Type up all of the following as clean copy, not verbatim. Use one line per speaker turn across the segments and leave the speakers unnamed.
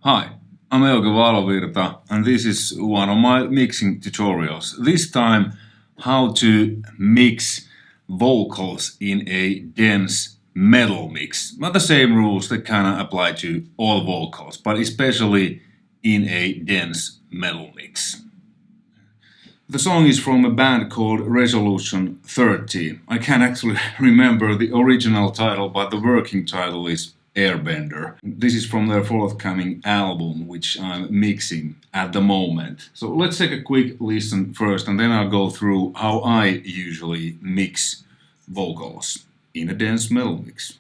Hi, I'm Euge Valovirta and this is one of my mixing tutorials. This time how to mix vocals in a dense metal mix. But the same rules that kind of apply to all vocals, but especially in a dense metal mix. The song is from a band called Resolution 13. I can't actually remember the original title, but the working title is Airbender. This is from their forthcoming album, which I'm mixing at the moment. So let's take a quick listen first, and then I'll go through how I usually mix vocals in a dense metal mix.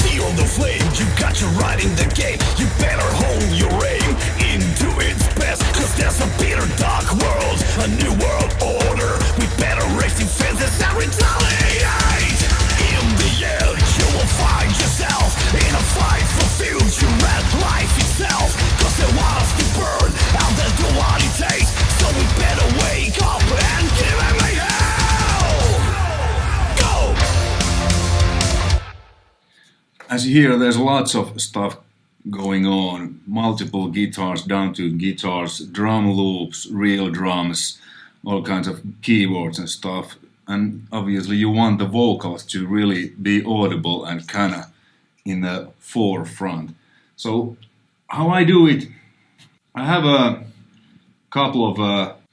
Feel the flame, you got your right in the game. You better hone your aim into its best, cause there's a bitter dark world, a new world order. We better raise defenses and retaliate. In the end, you will find yourself in a fight for future and life itself, cause they want us to burn out, they'll do what it takes. So we better wake up and give them a hell. Go!
As you hear, there's lots of stuff going on. Multiple guitars, down to guitars, drum loops, real drums, all kinds of keyboards and stuff. And obviously you want the vocals to really be audible and kinda in the forefront. So how I do it, I have a couple of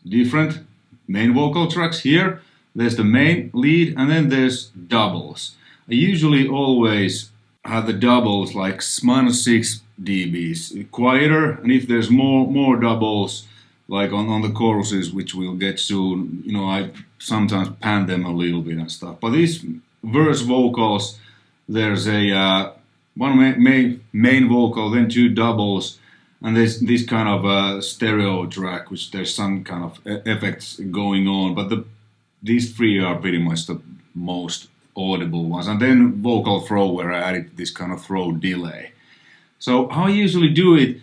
different main vocal tracks here. There's the main lead and then there's doubles. I usually always have the doubles like -6 dBs, quieter, and if there's more doubles, like on the choruses, which we'll get soon, you know, I sometimes pan them a little bit and stuff. But these verse vocals, there's a one main vocal, then two doubles, and there's this kind of a stereo track, which there's some kind of effects going on. But these three are pretty much the most audible ones. And then vocal throw, where I added this kind of throw delay. So how I usually do it,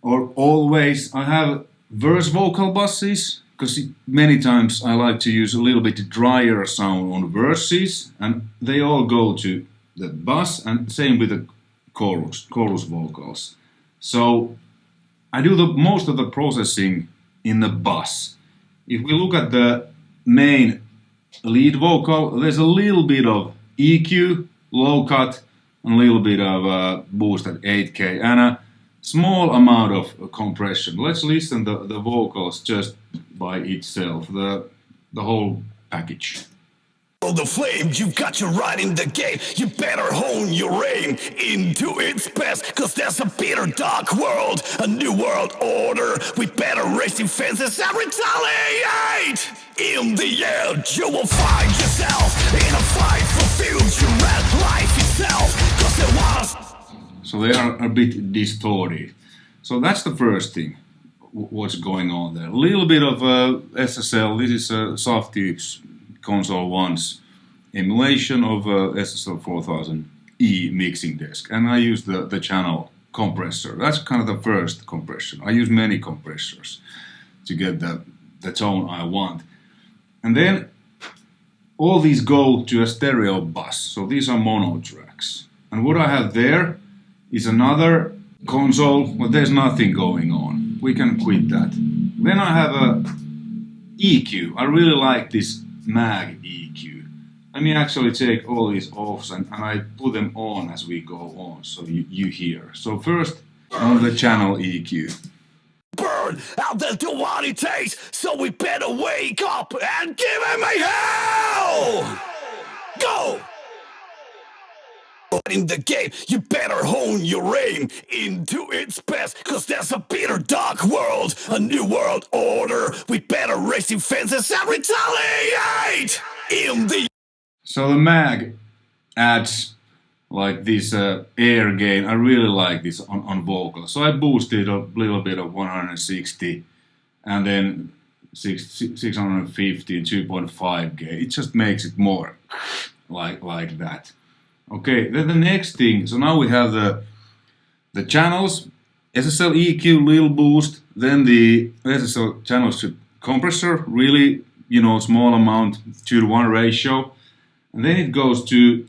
or always, I have verse vocal buses, because many times I like to use a little bit drier sound on verses, and they all go to the bus, and same with the chorus vocals. So I do most of the processing in the bus. If we look at the main lead vocal, there's a little bit of EQ, low cut, and a little bit of boost at 8K, and a small amount of compression. Let's listen to the vocals just by itself, the whole package.
The flame, you got your right in the game. You better hone your aim into its best, cause there's a bitter dark world, a new world order. We better raise defenses and retaliate. In the end, you will find yourself in a fight for future and life itself, cause there was.
So they are a bit distorted. So that's the first thing, what's going on there. A little bit of SSL, this is Softube's Console 1's emulation of SSL 4000E mixing desk. And I use the channel compressor. That's kind of the first compression. I use many compressors to get the tone I want. And then all these go to a stereo bus. So these are mono tracks. And what I have there is another console, but there's nothing going on. We can quit that. Then I have a EQ. I really like this mag EQ. Let me actually take all these off and I put them on as we go on, so you hear. So first on the channel EQ.
Burn out, they'll do what it takes, so we better wake up and give him a hell! Go! In the game, you better hone your aim into its best, cause there's a bitter dark world, a new world order. We better raise defenses and retaliate. In the
So the mag adds like this air gain. I really like this on vocals. So I boosted a little bit of 160 and then 650 and 2.5 gain. It just makes it more like that. Okay, then the next thing, so now we have the channels, SSL EQ, little boost, then the SSL channel strip compressor, really, you know, small amount, 2:1 ratio, and then it goes to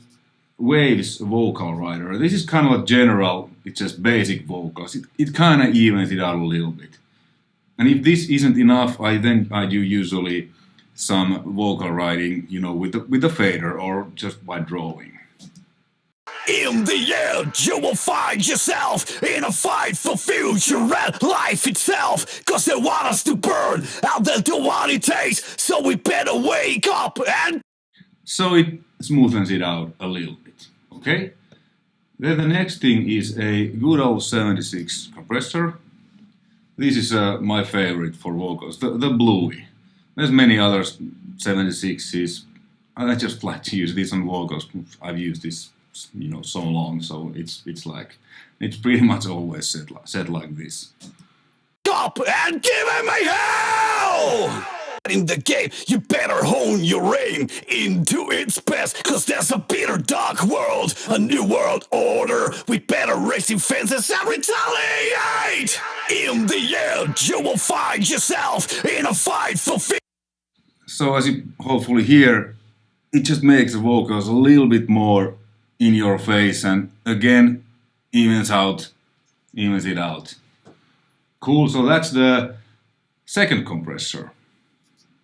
Waves vocal writer. This is kind of like general, it's just basic vocals. It kind of evens it out a little bit. And if this isn't enough, I do usually some vocal writing, with the fader or just by drawing.
In the end, you will find yourself in a fight for future and life itself. Cause they want us to burn out, they'll do what it takes. So we better wake up and...
So it smoothens it out a little bit, okay? Then the next thing is a good old 76 compressor. This is my favorite for vocals, the Bluey. There's many other 76s. I just like to use this on vocals. I've used this so long, so it's pretty much always set like this.
Up and give him a hell! In the game, you better hone your aim into its best, cause there's a bitter dark world, a new world order. We better raise defenses and retaliate! In the end, you will find yourself in a fight for
So as you hopefully hear, it just makes the vocals a little bit more in your face and again evens it out. Cool, so that's the second compressor.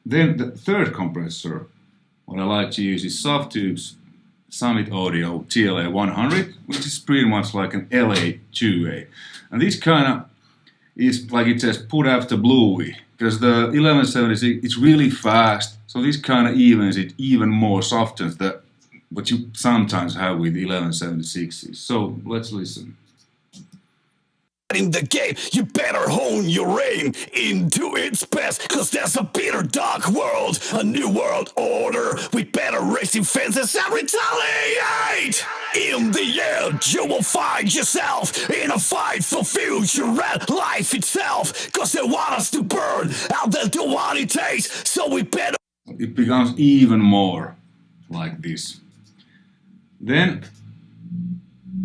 Then the third compressor, what I like to use is Softube's Summit Audio TLA 100, which is pretty much like an LA 2A. And this kind of is like it says put after Bluey, because the 1176 it's really fast, so this kind of evens it even more, softens what you sometimes have with 1176s. So let's listen.
In the game, you better hone your aim into its best, cause there's a bitter dark world, a new world order. We better raise defenses and retaliate! In the end, you will find yourself in a fight for future and life itself, cause they want us to burn out, they'll do what it takes, so we better...
It becomes even more like this. Then,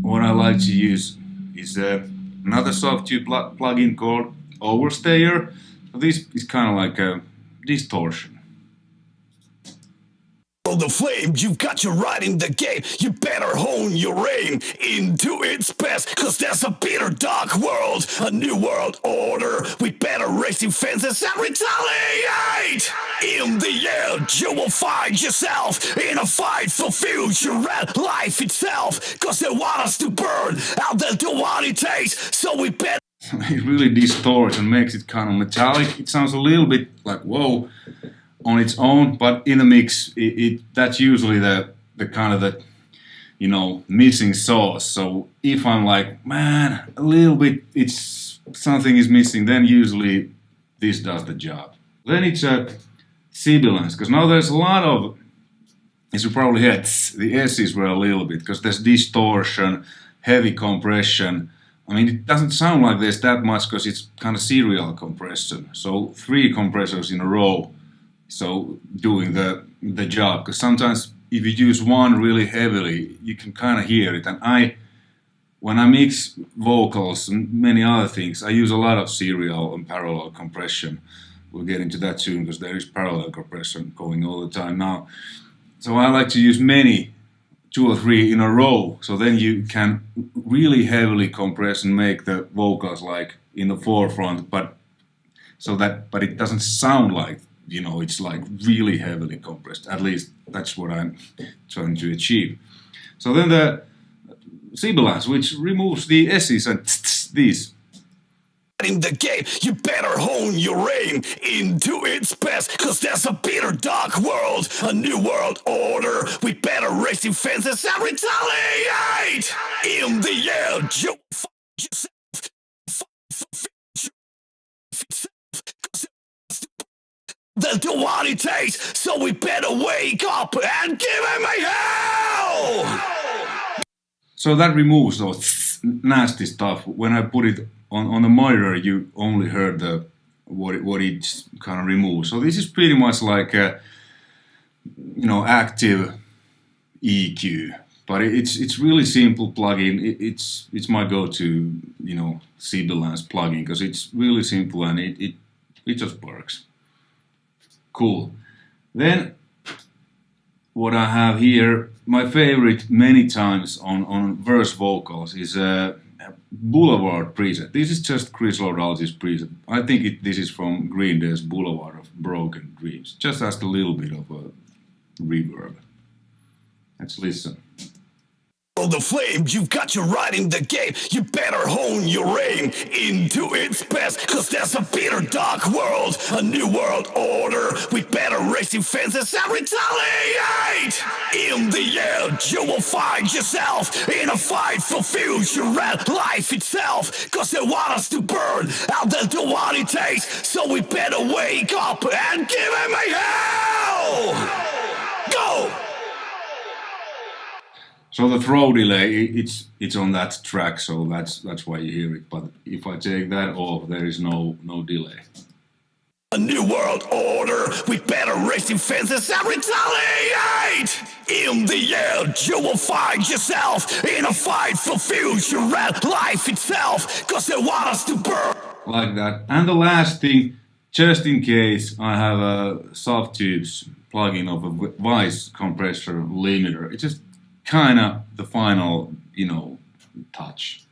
what I like to use is another Softube plugin called Overstayer. So this is kind of like a distortion.
The flame, you've got your right in the game. You better hone your aim into its best, cause there's a bitter dark world, a new world order. We better raise defenses and retaliate! In the end, you will find yourself in a fight for future and life itself, cause they want us to burn out, they'll do what it takes, so we better...
It really distorts and makes it kind of metallic. It sounds a little bit like whoa on its own, but in the mix, that's usually the kind of the missing sauce. So if I'm like, man, a little bit, something is missing, then usually this does the job. Then it's a sibilance, because now there's a lot of, as you probably heard, the S's were a little bit, because there's distortion, heavy compression. I mean, it doesn't sound like there's that much because it's kind of serial compression. So 3 compressors in a row, so doing the job. Because sometimes if you use one really heavily, you can kind of hear it. And when I mix vocals and many other things, I use a lot of serial and parallel compression. We'll get into that soon because there is parallel compression going all the time now. So I like to use 2 or 3 in a row, so then you can really heavily compress and make the vocals like in the forefront, but it doesn't sound like it's like really heavily compressed. At least that's what I'm trying to achieve. So then the sibilance, which removes the S's and these.
In the game, you better hone your aim into its best, cause there's a bitter dark world, a new world order. We better raise defenses and retaliate! In the end, you find yourself for future itself, cause they'll do what it takes, so we better wake up and give him a hell!
So that removes those nasty stuff. When I put it on the monitor, you only heard what it kind of removes. So this is pretty much like a active EQ, but it's really simple plugin. It's my go-to sibilance plugin because it's really simple and it just works. Cool. Then what I have here my favorite many times on verse vocals is Boulevard preset. This is just Chris Lord-Alge's preset. I think this is from Green Day's Boulevard of Broken Dreams. Just has a little bit of a reverb. Let's listen.
The flame, you've got your right in the game. You better hone your aim into its best, cause there's a bitter dark world, a new world order. We better raise defenses and retaliate. In the end, you will find yourself in a fight for future and life itself, cause they want us to burn out, they'll do what it takes. So we better wake up and give him a hell. Go!
So the throw delay, it's on that track, so that's why you hear it. But if I take that off, there is no delay.
A new world order, we better raise defenses and retaliate. In the end, you will find yourself in a fight for future and life itself, cause they want us to burn.
Like that. And the last thing, just in case, I have a soft tubes plugin of a voice compressor limiter. It's just kind of the final, touch.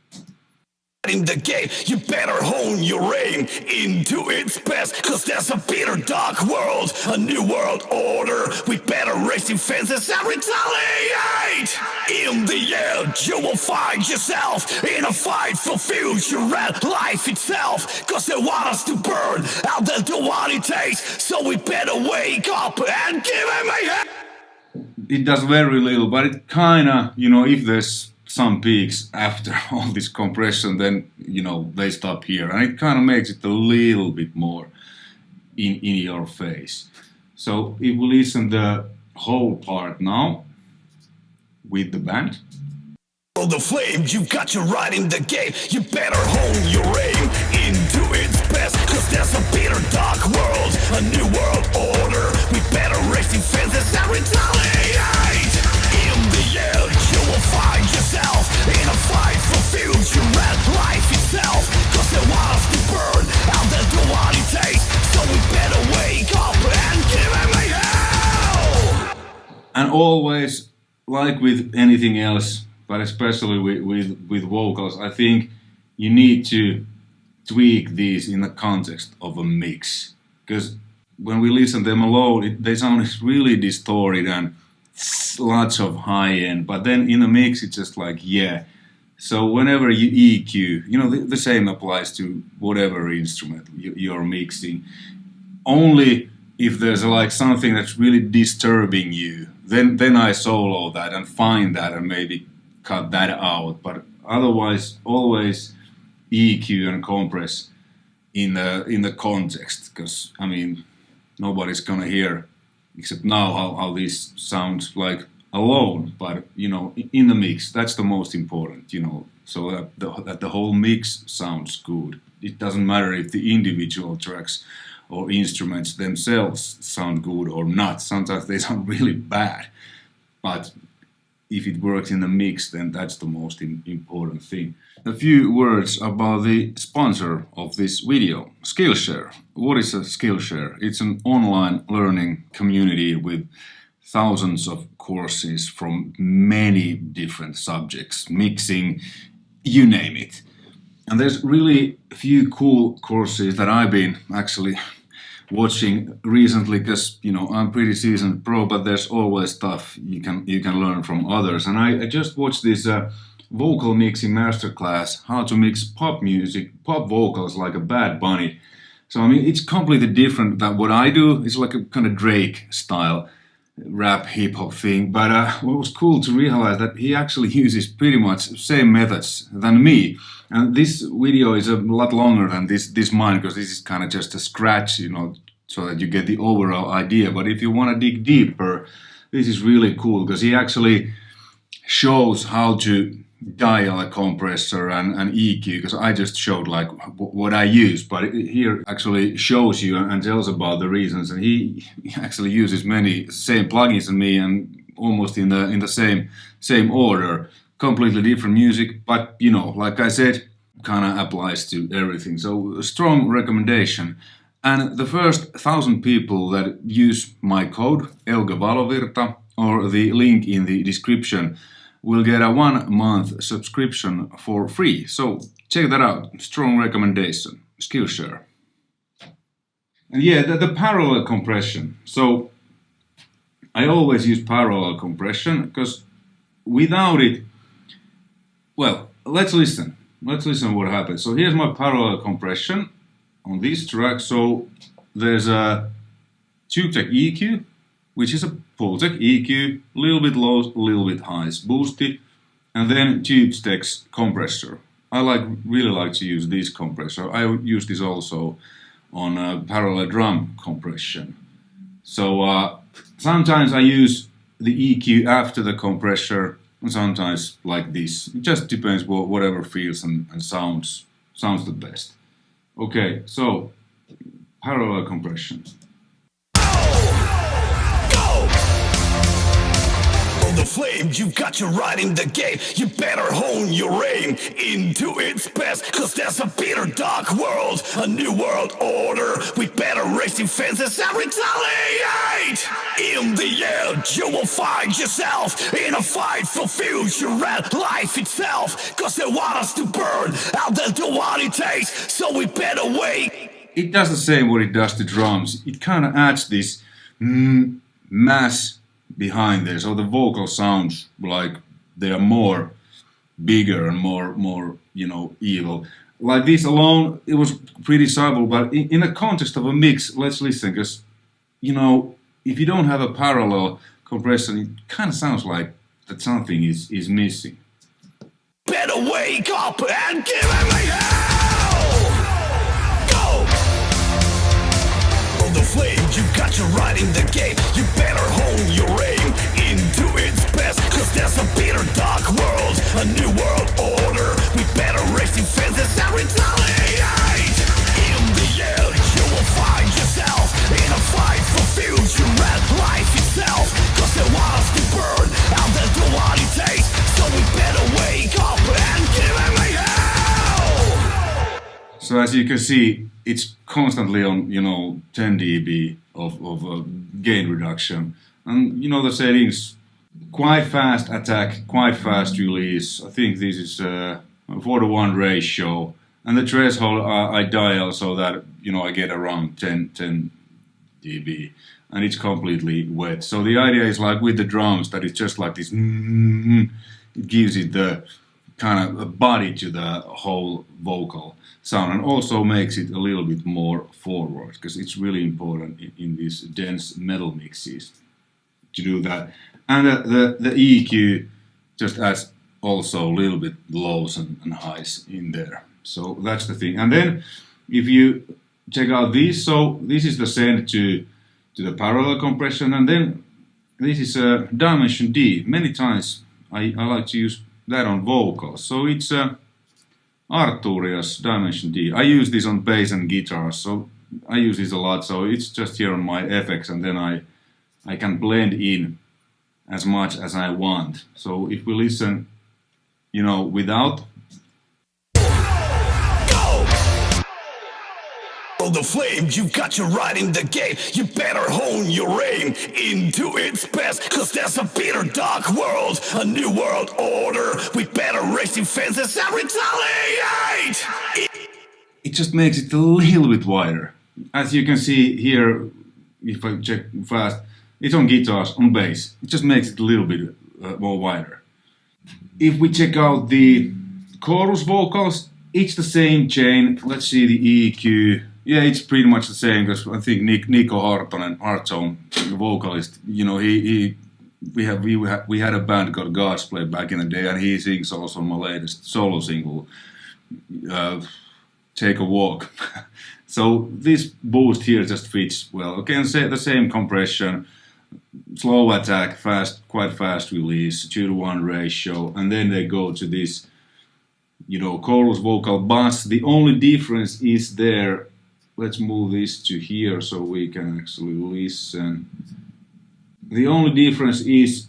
In the game, you better hone your aim into its best, cause there's a bitter dark world, a new world order. We better raise defenses and retaliate. In the end, you will find yourself in a fight for future and life itself, cause they want us to burn out, they'll do what it takes. So we better wake up and give him a hand.
It does very little, but it kind of, if there's some peaks after all this compression, then, they stop here. And it kind of makes it a little bit more in your face. So if we listen the whole part now with the band.
The flame, you've got your right in the game. You better hone your aim into its best, cause there's a bitter dark world, a new world order. We better raise defenses and retaliate. In the end, you will find yourself in a fight for future and life itself, cause they want us to burn out, they'll do what it takes. So we better wake up and give him a hell.
And always, like with anything else, but especially with vocals, I think you need to tweak these in the context of a mix. Because when we listen to them alone, they sound really distorted and lots of high end. But then in a mix, it's just like, yeah. So whenever you EQ, the same applies to whatever instrument you're mixing. Only if there's like something that's really disturbing you, then I solo that and find that and maybe cut that out, but otherwise always EQ and compress in the context, because nobody's gonna hear except now how this sounds like alone, but in the mix, that's the most important, so that the whole mix sounds good. It doesn't matter if the individual tracks or instruments themselves sound good or not. Sometimes they sound really bad, but if it works in the mix, then that's the most important thing. A few words about the sponsor of this video, Skillshare. What is a Skillshare? It's an online learning community with thousands of courses from many different subjects, mixing, you name it. And there's really a few cool courses that I've been actually watching recently, because I'm pretty seasoned pro, but there's always stuff you can learn from others. And I just watched this vocal mixing masterclass, how to mix pop vocals like a Bad Bunny. So it's completely different than what I do. It's like a kind of Drake style rap hip hop thing. But what was cool to realize that he actually uses pretty much the same methods than me. And this video is a lot longer than this mine, because this is kind of just a scratch, so that you get the overall idea. But if you want to dig deeper, this is really cool, because he actually shows how to dial a compressor and EQ, because I just showed like what I use, but here actually shows you and tells about the reasons. And he actually uses many same plugins than me, and almost in the same order. Completely different music, but like I said, kind of applies to everything. So a strong recommendation. And the first 1,000 people that use my code, Euge Valovirta, or the link in the description, will get a 1 month subscription for free. So check that out. Strong recommendation. Skillshare. And yeah, the parallel compression. So I always use parallel compression because without it, well, let's listen. Let's listen what happens. So here's my parallel compression on this track. So there's a tube tech EQ, which is a pull tech EQ, a little bit low, a little bit high, it's boosted, and then tube tech's compressor. I really like to use this compressor. I use this also on parallel drum compression. So sometimes I use the EQ after the compressor, and sometimes like this. It just depends whatever feels and sounds the best. Okay, so parallel compression.
The flame, you've got you right in the game. You better hone your aim into its best, cause there's a bitter dark world, a new world order. We better raise defenses and retaliate. In the end, you will find yourself in a fight for future and life itself, cause they want us to burn out, they'll do what it takes, so we better wait.
It does the same what it does to drums. It kind of adds this mass behind there, so the vocal sounds like they are more bigger and more evil. Like this alone, it was pretty subtle, but in the context of a mix, let's listen, because if you don't have a parallel compression, it kind of sounds like that something is missing.
Better wake up and give me hell! Go! The flame, you got you right in the game. You better hone your aim into its best, cause there's a bitter dark world, a new world order. We better raise defenses and retaliate. In the end, you will find yourself in a fight for future and life itself, cause they want us to burn out, they'll do what it takes, so we better wake up and give me hell.
So as you can see, it's constantly on 10 dB of gain reduction, and the settings, quite fast attack, quite fast release. I think this is a 4:1 ratio, and the threshold I dial so that I get around 10 dB, and it's completely wet. So the idea is like with the drums that it's just like this. It gives it the kind of a body to the whole vocal sound, and also makes it a little bit more forward, because it's really important in these dense metal mixes to do that. And the EQ just adds also a little bit lows and highs in there. So that's the thing. And then if you check out this, so this is the send to the parallel compression, and then this is a dimension D. Many times I like to use that on vocals. So it's Arturias dimension D. I use this on bass and guitar, so I use this a lot. So it's just here on my effects, and then I can blend in as much as I want. So if we listen, without.
The flame, you got you right in the game. You better hone your aim into its best, cause there's a bitter dark world, a new world order. We better raise defenses and retaliate.
It just makes it a little bit wider. As you can see here, if I check fast, it's on guitars, on bass. It just makes it a little bit more wider. If we check out the chorus vocals, it's the same chain. Let's see the EQ. Yeah, it's pretty much the same, because I think Nico Hartonen, Heartzone, the vocalist, we had a band called God's Play back in the day, and he sings also my latest solo single, Take a Walk. So this boost here just fits well. Okay, and the same compression, slow attack, quite fast release, 2:1 ratio, and then they go to this, chorus vocal bass. The only difference is there. Let's move this to here so we can actually listen. The only difference is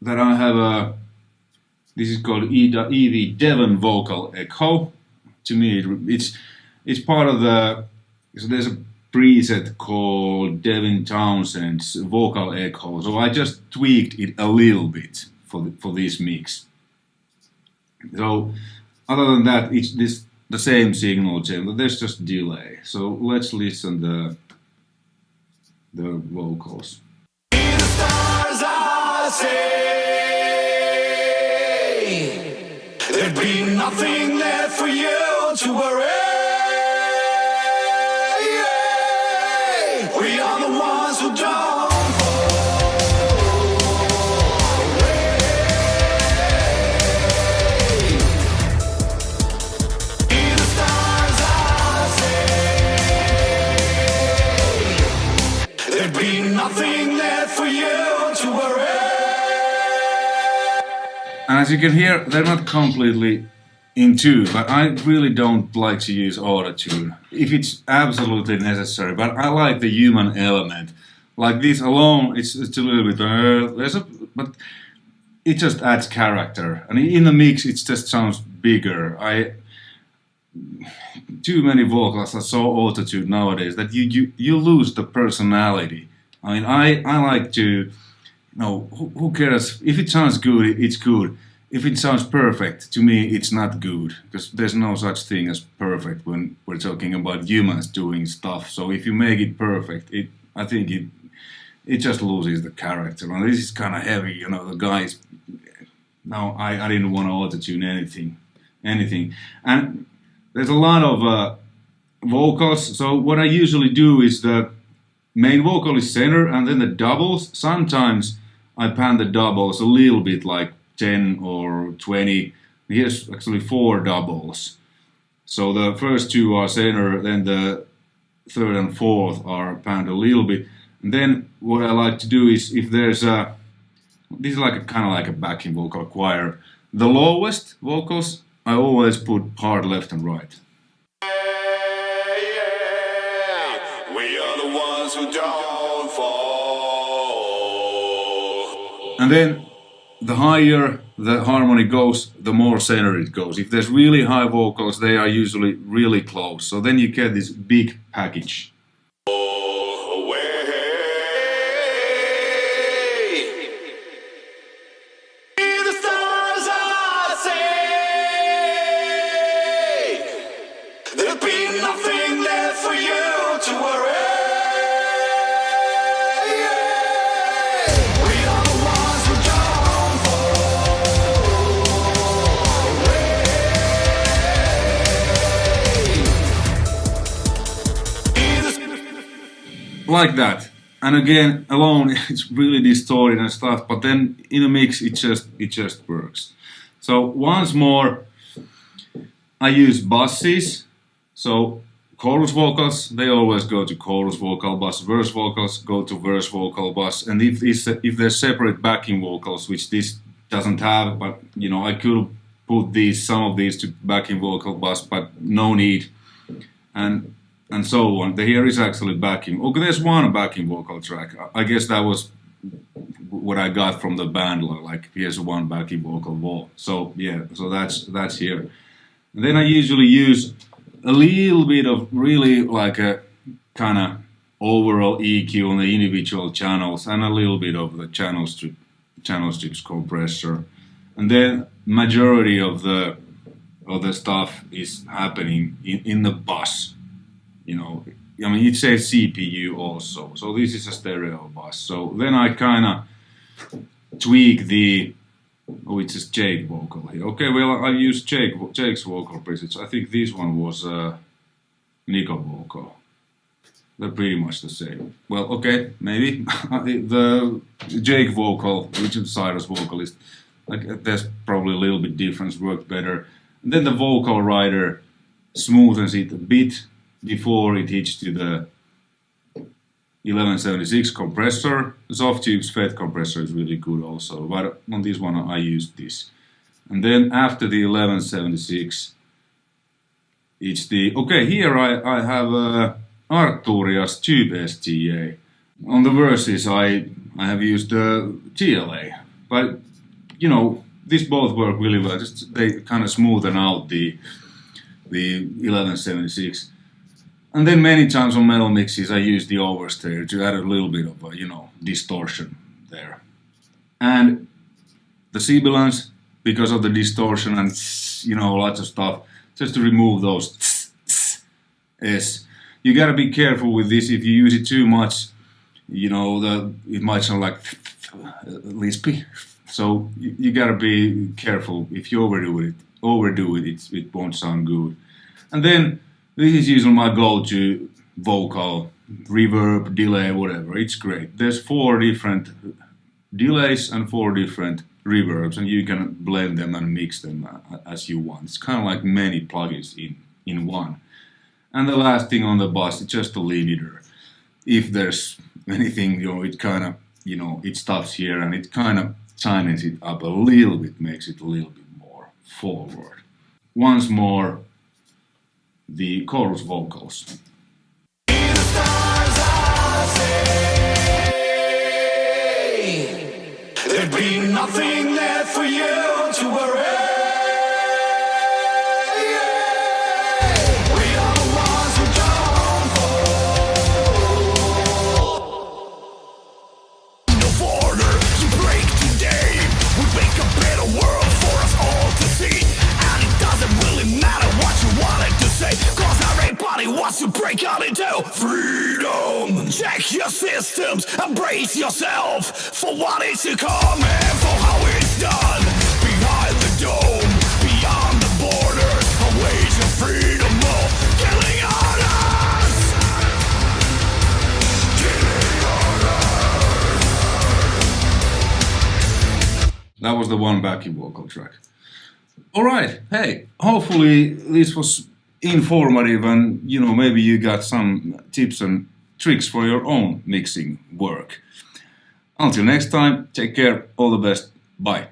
that I have this is called EV Devon vocal echo. To me, it's part of so there's a preset called Devin Townsend's vocal echo. So I just tweaked it a little bit for this mix. So other than that, it's the same signal chain, but there's just delay. So let's listen the vocals.
In the stars I say, there'd be nothing left for you to worry. We are the ones who don't nothing left for you to worry.
And as you can hear, they're not completely in tune, but I really don't like to use autotune if it's absolutely necessary. But I like the human element. Like this alone, it's a little bit but it just adds character, and in the mix, it just sounds bigger. Too many vocals are so autotuned nowadays that you lose the personality. I mean, I like to, who cares? If it sounds good, it's good. If it sounds perfect, to me, it's not good. Because there's no such thing as perfect when we're talking about humans doing stuff. So if you make it perfect, I think it just loses the character. And this is kind of heavy, the guys. No, I didn't want to auto-tune anything. And there's a lot of vocals. So what I usually do is the main vocal is center, and then the doubles. Sometimes I pan the doubles a little bit, like 10 or 20. Here's actually 4 doubles. So the first 2 are center, then the third and fourth are panned a little bit. And then what I like to do is, if there's this is kind of like a backing vocal choir. The lowest vocals, I always put hard left and right.
Who don't fall.
And then the higher the harmony goes, the more center it goes. If there's really high vocals, they are usually really close. So then you get this big package. Like that, and again, alone it's really distorted and stuff. But then in a mix, it just works. So once more, I use buses. So chorus vocals, they always go to chorus vocal bus. Verse vocals go to verse vocal bus. And if there's separate backing vocals, which this doesn't have, but I could put some of these to backing vocal bus, but no need. And so on. Here is actually backing. Okay, there's one backing vocal track. I guess that was what I got from the band. Like here's one backing vocal. So yeah, so that's here. And then I usually use a little bit of really like a kind of overall EQ on the individual channels, and a little bit of the channel strips compressor. And then majority of the stuff is happening in the bus. It says CPU also, so this is a stereo bus. So then I kind of tweak it's a Jake vocal here. Okay, well, I used Jake's vocal presets. I think this one was Nico vocal. They're pretty much the same. Well, okay, maybe the Jake vocal, which is CYHRA's vocalist, there's probably a little bit difference, worked better. And then the vocal rider smoothens it a bit before it hits to the 1176 compressor. The Soft Tube's FET compressor is really good also, but on this one I used this. And then after the 1176, it's here I have Arcturia's Tube STA. On the verses I have used GLA, but these both work really well. Just they kind of smoothen out the 1176. And then many times on metal mixes I use the overstayer to add a little bit of distortion there. And the sibilance, because of the distortion and lots of stuff, just to remove those s. You gotta be careful with this. If you use it too much, it might sound like lispy. So you gotta be careful. If you overdo it, it won't sound good. And then this is usually my go-to vocal, reverb, delay, whatever. It's great. There's 4 different delays and 4 different reverbs, and you can blend them and mix them as you want. It's kind of like many plugins in one. And the last thing on the bus is just a limiter. If there's anything, it kind of, it stops here and it kind of tightens it up a little bit, makes it a little bit more forward. Once more, the chorus vocals.
In the stars I say, there'd be nothing left for you to worry. We are the ones who don't fall. No border you break today would make a better world for us all to see. And it doesn't really matter what you wanted to say, cause everybody wants to break out into freedom. Check your systems, embrace yourself for what is to come and for how it's done. Behind the dome, beyond the borders, a wage of freedom, more killing on us. Killing on us.
That was the one backing vocal track. Alright, hey, hopefully this was informative and maybe you got some tips and tricks for your own mixing work. Until next time, take care, all the best, bye.